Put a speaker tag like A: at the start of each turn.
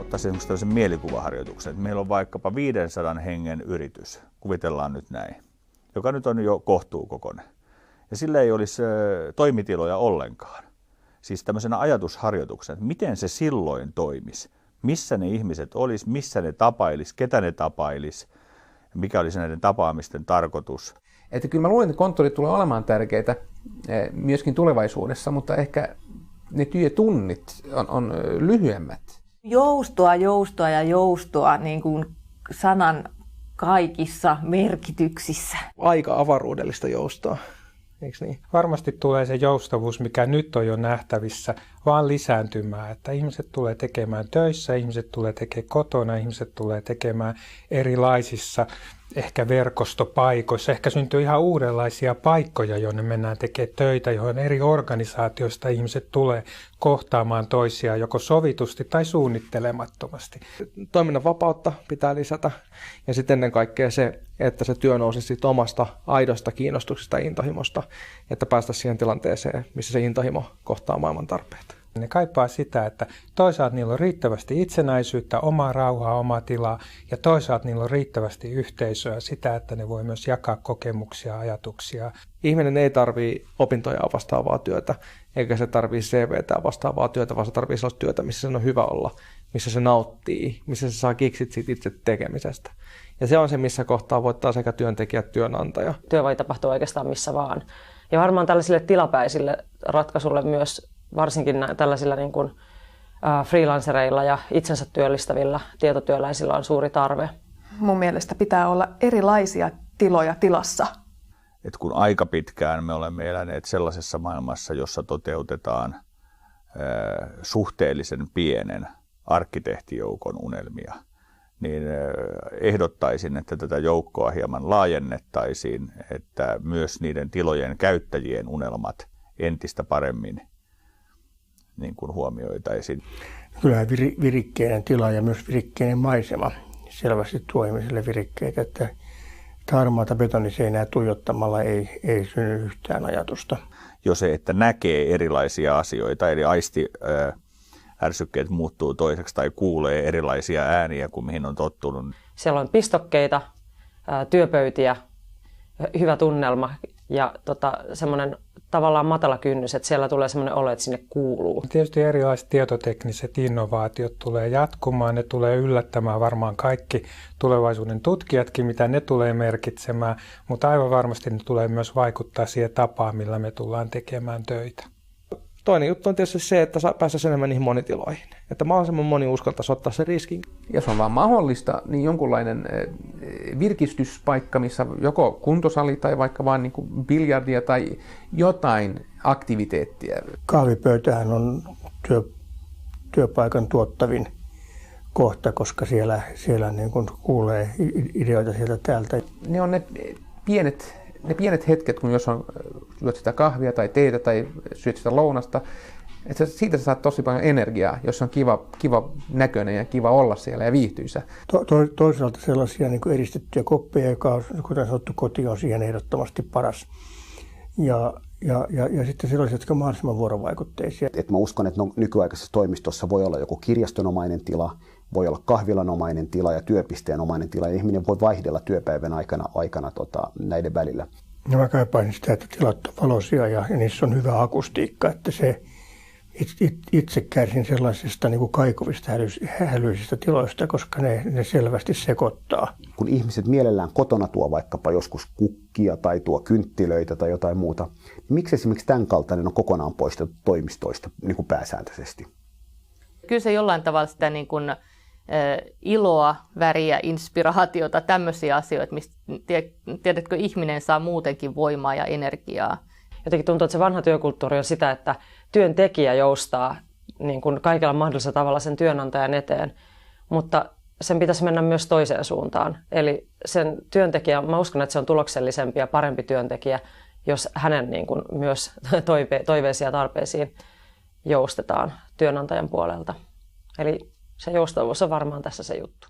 A: ottaisin esimerkiksi tällaisen mielikuvaharjoituksen, että meillä on vaikkapa 500 hengen yritys, kuvitellaan nyt näin, joka nyt on jo kohtuukokoinen. Ja sillä ei olisi toimitiloja ollenkaan. Siis tämmöisenä ajatusharjoituksena, että miten se silloin toimisi, missä ne ihmiset olisi, missä ne tapailisi, ketä ne tapailisi, mikä olisi näiden tapaamisten tarkoitus.
B: Että kyllä mä luulen, että konttorit tulee olemaan tärkeitä myöskin tulevaisuudessa, mutta ehkä ne työtunnit on lyhyemmät.
C: Joustoa niin kuin sanan kaikissa merkityksissä.
D: Aika avaruudellista joustoa, eikö niin?
E: Varmasti tulee se joustavuus, mikä nyt on jo nähtävissä, vaan lisääntymään. Että ihmiset tulee tekemään töissä, ihmiset tulee tekemään kotona, ihmiset tulee tekemään erilaisissa ehkä verkostopaikoissa. Ehkä syntyy ihan uudenlaisia paikkoja, jonne mennään tekemään töitä, johon eri organisaatioista ihmiset tulee kohtaamaan toisiaan joko sovitusti tai suunnittelemattomasti.
D: Toiminnan vapautta pitää lisätä ja sitten ennen kaikkea se, että se työ nousisi siitä omasta aidosta kiinnostuksesta ja intohimosta, että päästäisiin siihen tilanteeseen, missä se intohimo kohtaa maailman tarpeet.
E: Ne kaipaa sitä, että toisaalta niillä on riittävästi itsenäisyyttä, omaa rauhaa, omaa tilaa ja toisaalta niillä on riittävästi yhteisöä, sitä, että ne voi myös jakaa kokemuksia, ajatuksia.
D: Ihminen ei tarvitse opintoja vastaavaa työtä, eikä se tarvitse CVtä vastaavaa työtä, vaan se tarvitsee sellaista työtä, missä sen on hyvä olla, missä se nauttii, missä se saa kiksit siitä itse tekemisestä. Ja se on se, missä kohtaa voittaa sekä työntekijä että työnantaja.
F: Työ voi tapahtua oikeastaan missä vaan. Ja varmaan tällaisille tilapäisille ratkaisuille myös varsinkin tällaisilla niin kuin freelancereilla ja itsensä työllistävillä tietotyöläisillä on suuri tarve.
G: Mun mielestä pitää olla erilaisia tiloja tilassa.
A: Et kun aika pitkään me olemme eläneet sellaisessa maailmassa, jossa toteutetaan suhteellisen pienen arkkitehtijoukon unelmia, niin ehdottaisin, että tätä joukkoa hieman laajennettaisiin, että myös niiden tilojen käyttäjien unelmat entistä paremmin niin kuin huomioitaisiin.
H: Kyllähän virikkeinen tila ja myös virikkeinen maisema selvästi tuo ihmiselle virikkeitä, että harmaata betoniseinää tuijottamalla ei synny yhtään ajatusta.
A: Jo se, että näkee erilaisia asioita, eli aistiärsykkeet muuttuu toiseksi tai kuulee erilaisia ääniä kuin mihin on tottunut.
F: Siellä on pistokkeita, työpöytiä, hyvä tunnelma ja semmoinen tavallaan matala kynnys, että siellä tulee semmoinen olo, että sinne kuuluu.
E: Tietysti erilaiset tietotekniset innovaatiot tulee jatkumaan, ne tulee yllättämään varmaan kaikki tulevaisuuden tutkijatkin, mitä ne tulee merkitsemään, mutta aivan varmasti ne tulee myös vaikuttaa siihen tapaan, millä me tullaan tekemään töitä.
D: Toinen juttu on tietysti se, että päästäisiin enemmän niihin monitiloihin, että mahdollisimman moni uskaltaisi ottaa sen riskin.
B: Jos on vaan mahdollista, niin jonkunlainen virkistyspaikka, missä joko kuntosali tai vaikka vaan niin kuin biljardia tai jotain aktiviteettia.
H: Kahvipöytähän on työpaikan tuottavin kohta, koska siellä niin kuin kuulee ideoita sieltä täältä.
B: Ne on ne pienet hetket, kun jos juot sitä kahvia tai teetä tai syöt sitä lounasta, että siitä sä saat tosi paljon energiaa, jos on kiva näköinen ja kiva olla siellä ja viihtyisä.
H: Toisaalta sellaisia niin kuin eristettyjä koppeja, joka on, kuten sanottu, koti on siihen ehdottomasti paras. Ja sitten sellaisia, jotka ovat mahdollisimman vuorovaikutteisia.
I: Mä uskon, että nykyaikaisessa toimistossa voi olla joku kirjastonomainen tila, voi olla kahvilanomainen tila ja työpisteenomainen tila, ja ihminen voi vaihdella työpäivän aikana näiden välillä.
H: Ja mä kaipaisin sitä, että tilat on valoisia ja niissä on hyvä akustiikka, että se itse kärsin sellaisista niin kuin kaikuvista hälyisistä tiloista, koska ne selvästi sekoittaa.
I: Kun ihmiset mielellään kotona tuo vaikkapa joskus kukkia tai tuo kynttilöitä tai jotain muuta, niin miksi esimerkiksi tämän kaltainen on kokonaan poistettu toimistoista niin kuin pääsääntöisesti?
C: Kyllä se jollain tavalla sitä niin kuin, iloa, väriä, inspiraatiota, tämmöisiä asioita, mistä tiedätkö, ihminen saa muutenkin voimaa ja energiaa.
F: Jotenkin tuntuu, että se vanha työkulttuuri on sitä, että työntekijä joustaa niin kuin kaikella mahdollisella tavalla sen työnantajan eteen, mutta sen pitäisi mennä myös toiseen suuntaan. Eli sen työntekijä, mä uskon, että se on tuloksellisempi ja parempi työntekijä, jos hänen niin kuin myös toiveisiin ja tarpeisiin joustetaan työnantajan puolelta. Eli se joustavuus on varmaan tässä se juttu.